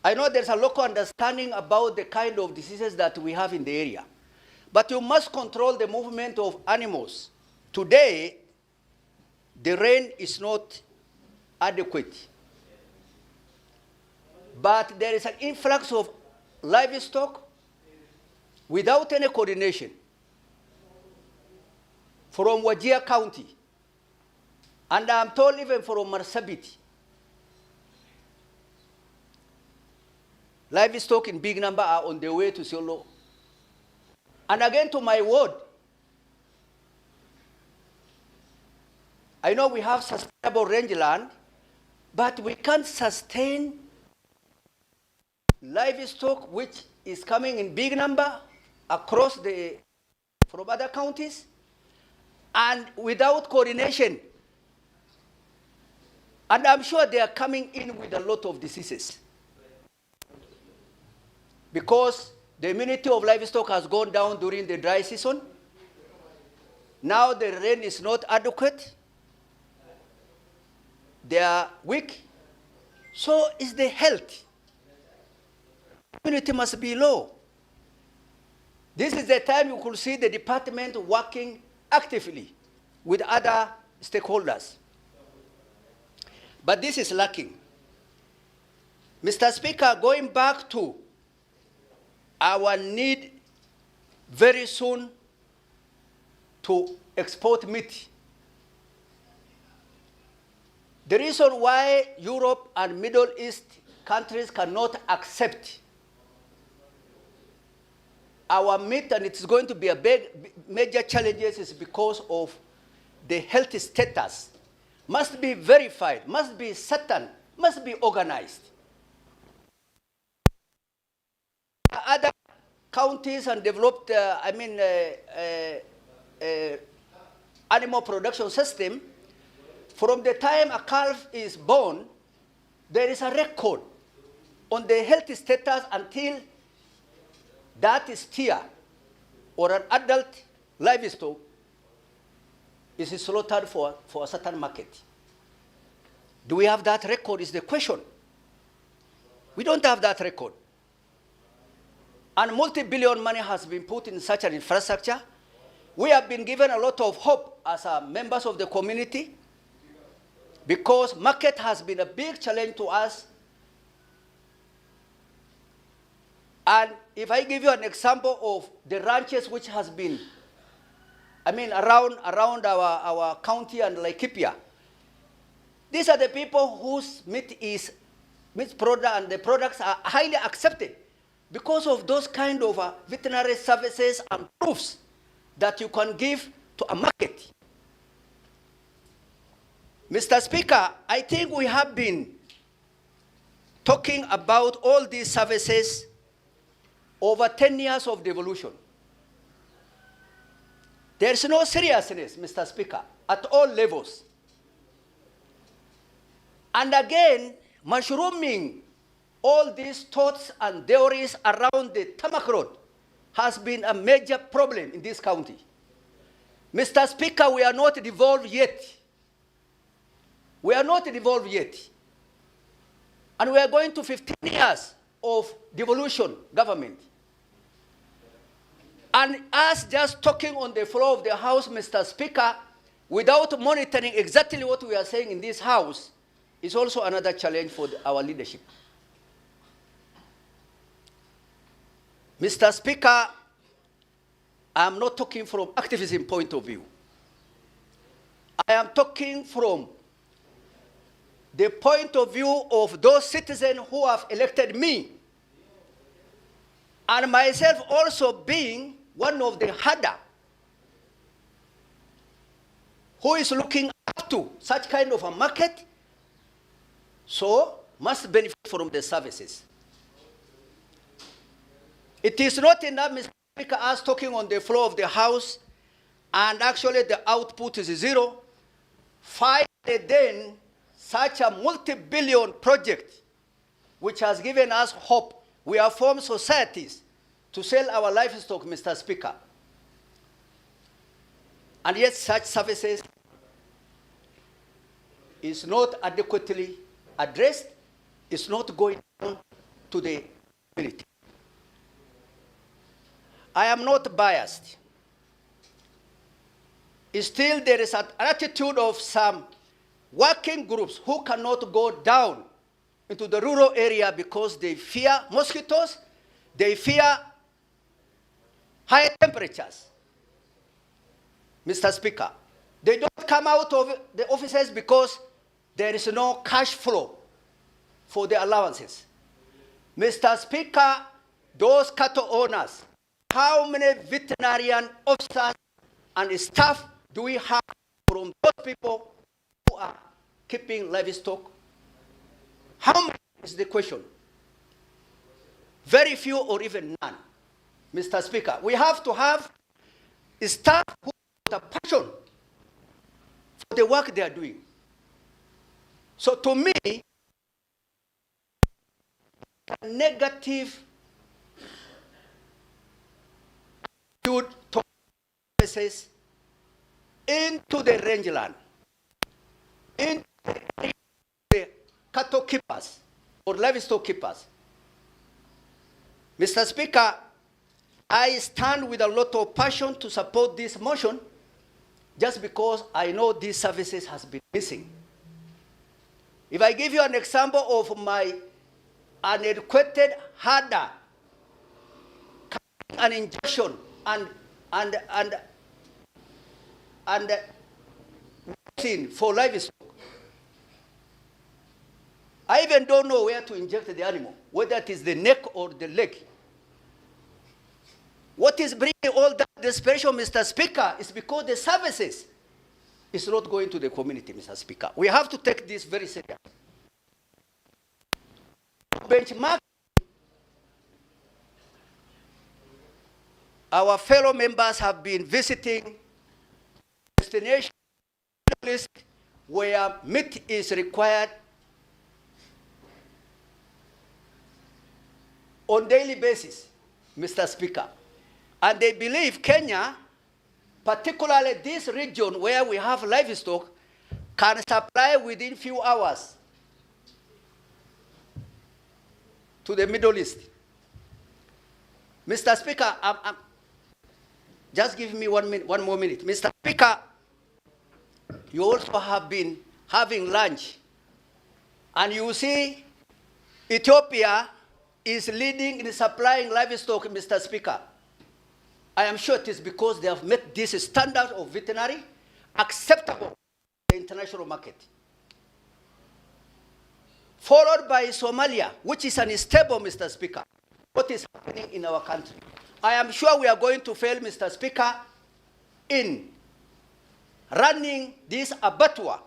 I know there's a local understanding about the kind of diseases that we have in the area, but you must control the movement of animals. Today, the rain is not adequate, but there is an influx of livestock without any coordination from Wajir County, and I'm told even from Marsabit. Livestock in big number are on their way to Isiolo. And again, to my word, I know we have sustainable rangeland, but we can't sustain livestock which is coming in big number across from other counties and without coordination. And I'm sure they are coming in with a lot of diseases, because the immunity of livestock has gone down during the dry season. Now the rain is not adequate. They are weak. So is the health. Immunity must be low. This is the time you could see the department working actively with other stakeholders. But this is lacking. Mr. Speaker, going back to our need very soon to export meat. The reason why Europe and Middle East countries cannot accept our meat, and it's going to be a major challenge, is because of the health status. Must be verified, must be certain, must be organized. Other counties and developed, animal production system, from the time a calf is born, there is a record on the health status until that steer or an adult livestock is slaughtered for a certain market. Do we have that record is the question. We don't have that record. And multi-billion money has been put in such an infrastructure. We have been given a lot of hope as members of the community, because market has been a big challenge to us. And if I give you an example of the ranches which has been, around our county and Laikipia, these are the people whose meat product, and the products are highly accepted because of those kind of veterinary services and proofs that you can give to a market. Mr. Speaker, I think we have been talking about all these services over 10 years of devolution. There's no seriousness, Mr. Speaker, at all levels. And again, mushrooming all these thoughts and theories around the tarmac road has been a major problem in this county. Mr. Speaker, we are not devolved yet. We are not devolved yet. And we are going to 15 years of devolution government. And us just talking on the floor of the House, Mr. Speaker, without monitoring exactly what we are saying in this House, is also another challenge for our leadership. Mr. Speaker, I'm not talking from activism point of view. I am talking from the point of view of those citizens who have elected me, and myself also being one of the harder who is looking up to such kind of a market, so must benefit from the services. It is not enough, Mr. Speaker, us talking on the floor of the House, and actually the output is zero. Finally, then, such a multi-billion project, which has given us hope. We have formed societies to sell our livestock, Mr. Speaker. And yet such services is not adequately addressed, it's not going on, to the community. I am not biased. Still, there is an attitude of some working groups who cannot go down into the rural area because they fear mosquitoes, they fear high temperatures. Mr. Speaker, they don't come out of the offices because there is no cash flow for the allowances. Mr. Speaker, those cattle owners, how many veterinarian officers and staff do we have from those people who are keeping livestock? How many is the question? Very few or even none. Mr. Speaker, we have to have staff who have a passion for the work they are doing. So to me, negative attitude to services into the rangeland, into the cattle keepers or livestock keepers. Mr. Speaker, I stand with a lot of passion to support this motion just because I know these services has been missing. If I give you an example of my uneducated herder, an injection and vaccine for livestock, I even don't know where to inject the animal, whether it is the neck or the leg. What is bringing all that desperation, Mr. Speaker, is because the services is not going to the community, Mr. Speaker. We have to take this very serious. Benchmark our fellow members have been visiting destinations where meat is required on daily basis, Mr. Speaker. And they believe Kenya, particularly this region where we have livestock, can supply within few hours to the Middle East. Mr. Speaker, just give me one more minute. Mr. Speaker, you also have been having lunch, and you see Ethiopia is leading in supplying livestock, Mr. Speaker. I am sure it is because they have met this standard of veterinary acceptable in the international market. Followed by Somalia, which is unstable, Mr. Speaker. What is happening in our country? I am sure we are going to fail, Mr. Speaker, in running this abattoir.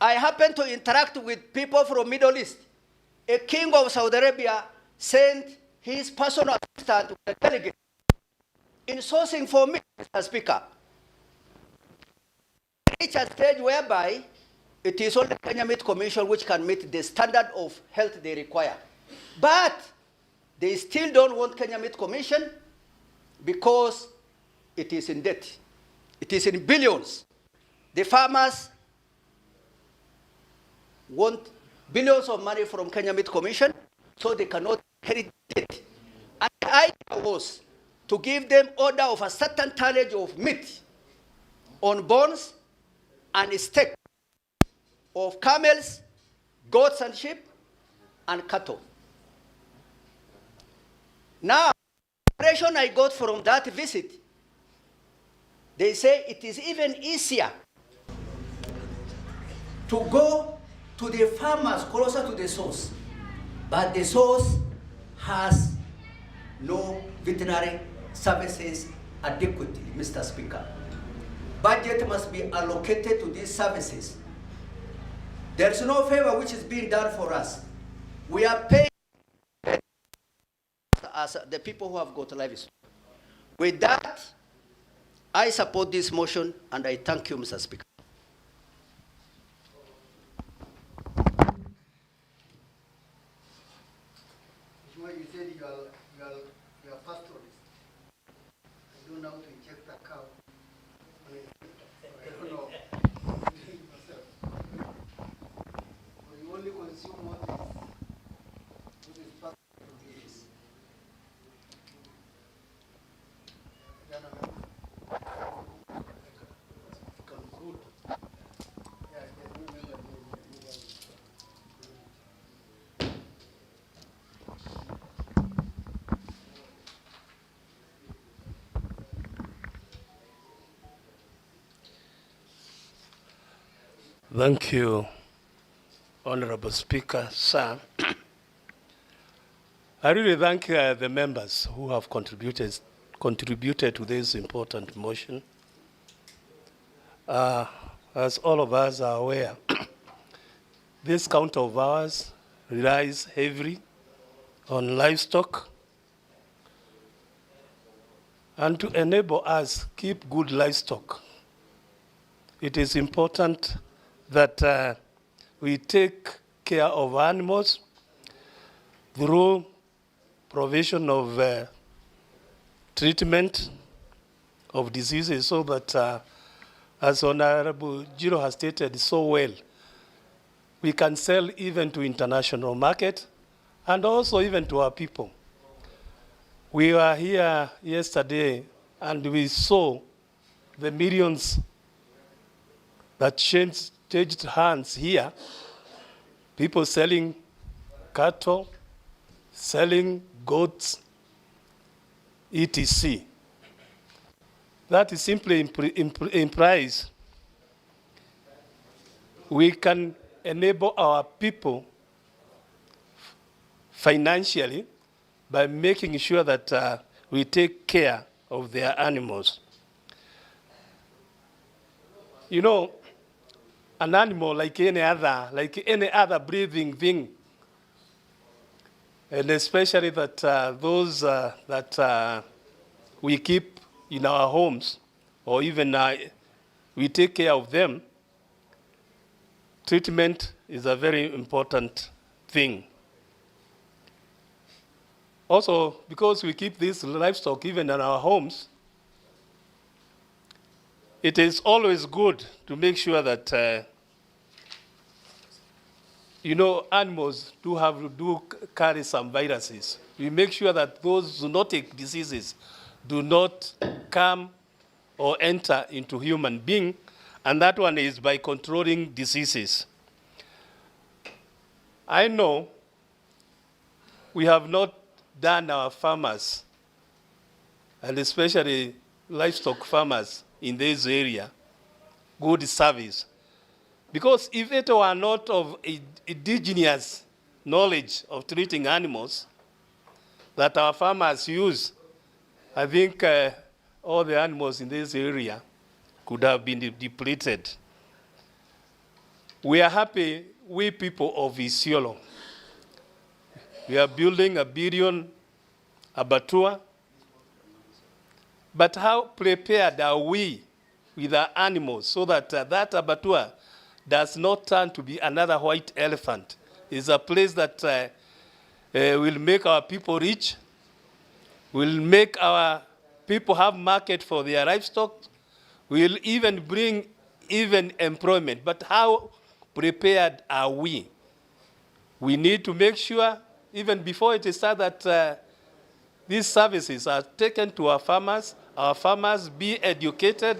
I happen to interact with people from Middle East. A king of Saudi Arabia sent his personal assistant to the delegate in sourcing for me, Mr. Speaker. Reach a stage whereby it is only the Kenya Meat Commission which can meet the standard of health they require. But they still don't want Kenya Meat Commission because it is in debt. It is in billions. The farmers want billions of money from Kenya Meat Commission so they cannot inherit debt. And the idea was to give them order of a certain tonnage of meat on bones and steak of camels, goats and sheep, and cattle. Now, the impression I got from that visit, they say it is even easier to go to the farmers closer to the source, but the source has no veterinary services adequately, Mr. Speaker. Budget must be allocated to these services. There is no favor which is being done for us. We are paying as the people who have got livestock. With that, I support this motion and I thank you, Mr. Speaker. You said you are pastoralist. I don't know how to inject a cow. I don't know. You only consume what is Thank you, Honorable Speaker, sir. I really thank the members who have contributed to this important motion. As all of us are aware, this county of ours relies heavily on livestock, and to enable us keep good livestock, it is important that we take care of animals through provision of treatment of diseases, so that, as Honorable Jiro has stated so well, we can sell even to international market and also even to our people. We were here yesterday and we saw the millions that changed hands here, people selling cattle, selling goats, etc. That is simply implies we can enable our people financially by making sure that we take care of their animals. You know, an animal like any other breathing thing, and especially that those that we keep in our homes, or even we take care of them, treatment is a very important thing. Also, because we keep this livestock even in our homes, it is always good to make sure that animals do carry some viruses. We make sure that those zoonotic diseases do not come or enter into human being, and that one is by controlling diseases. I know we have not done our farmers, and especially livestock farmers in this area, good service. Because if it were not of indigenous knowledge of treating animals that our farmers use, I think all the animals in this area could have been depleted. We are happy, we people of Isiolo. We are building a billion abattoir. But how prepared are we with our animals so that that abattoir does not turn to be another white elephant? It's a place that will make our people rich, will make our people have market for their livestock, will even bring employment. But how prepared are we? We need to make sure, even before it is said that these services are taken to our farmers be educated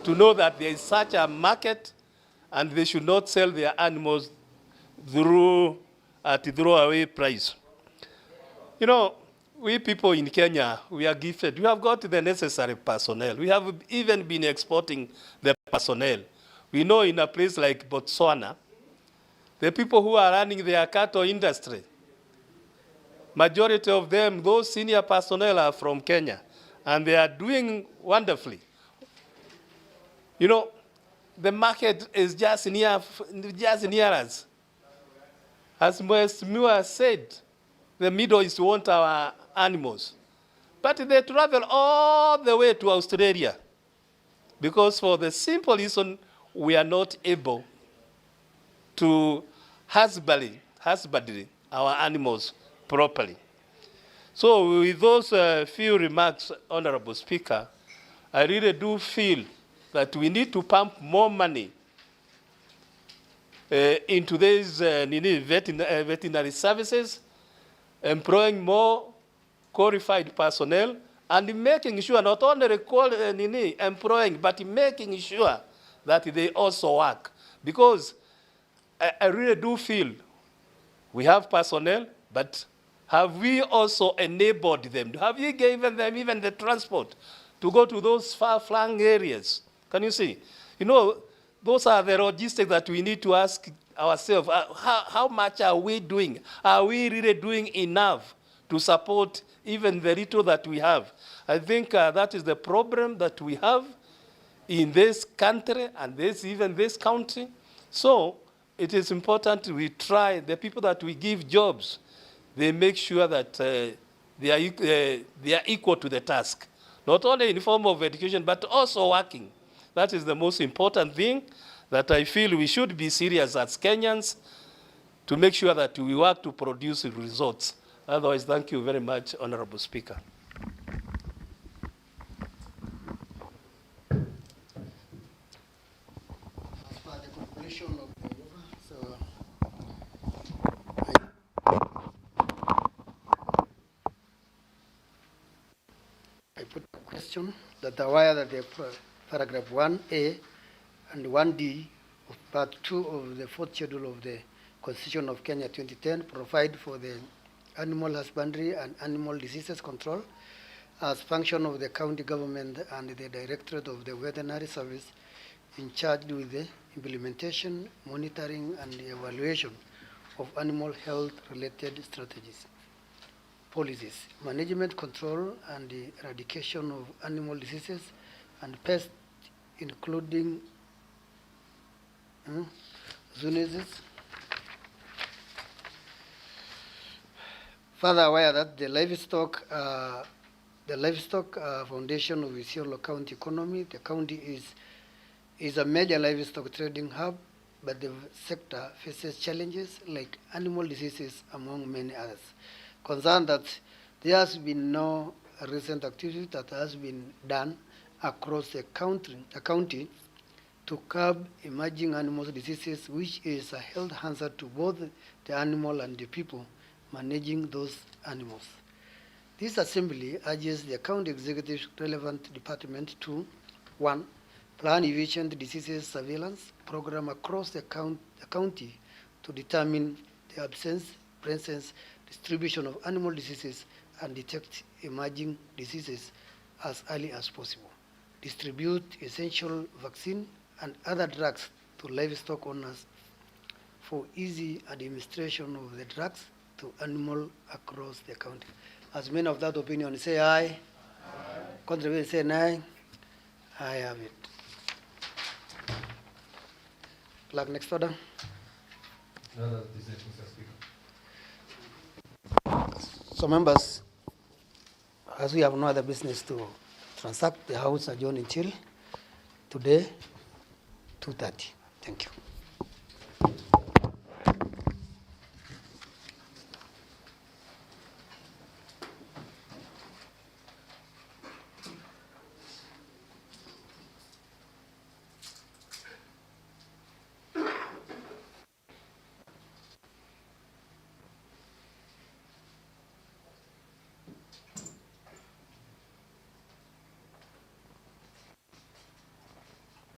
to know that there is such a market, and they should not sell their animals at throwaway price. You know, we people in Kenya, we are gifted. We have got the necessary personnel. We have even been exporting the personnel. We know in a place like Botswana, the people who are running their cattle industry, majority of them, those senior personnel are from Kenya, and they are doing wonderfully. You know, the market is just near us. As Mheshimiwa said, the Middle East want our animals. But they travel all the way to Australia because for the simple reason we are not able to husband our animals properly. So with those few remarks, Honorable Speaker, I really do feel that we need to pump more money into these veterinary services, employing more qualified personnel, and making sure not only employing, but making sure that they also work. Because I really do feel we have personnel, but have we also enabled them? Have you given them even the transport to go to those far-flung areas? Can you see? You know, those are the logistics that we need to ask ourselves. How much are we doing? Are we really doing enough to support even the little that we have? I think that is the problem that we have in this country and even this country. So it is important we try, the people that we give jobs, they make sure that they are equal to the task. Not only in form of education, but also working. That is the most important thing that I feel we should be serious as Kenyans to make sure that we work to produce results. Otherwise, thank you very much, Honorable Speaker. As per the conclusion of the order, so I put a question that aware that the paragraph 1A and 1D of part 2 of the 4th schedule of the Constitution of Kenya 2010 provide for the animal husbandry and animal diseases control as function of the county government and the Directorate of the Veterinary Service in charge with the implementation, monitoring, and the evaluation of animal health-related strategies, policies, management, control, and the eradication of animal diseases and pests, including zoonoses. Further aware that the livestock foundation of Isiolo County economy, the county is a major livestock trading hub, but the sector faces challenges like animal diseases among many others. Concerned that there has been no recent activity that has been done across the county to curb emerging animal diseases, which is a health hazard to both the animal and the people managing those animals. This assembly urges the county executive relevant department to 1. Plan efficient diseases surveillance program across the county to determine the absence, presence, distribution of animal diseases and detect emerging diseases as early as possible. Distribute essential vaccine and other drugs to livestock owners for easy administration of the drugs to animal across the county. As men of that opinion say aye. Aye. Contrary say nay. I have it. Clerk, next order. So members, as we have no other business to transact, the House adjourned until today, 2:30. Thank you.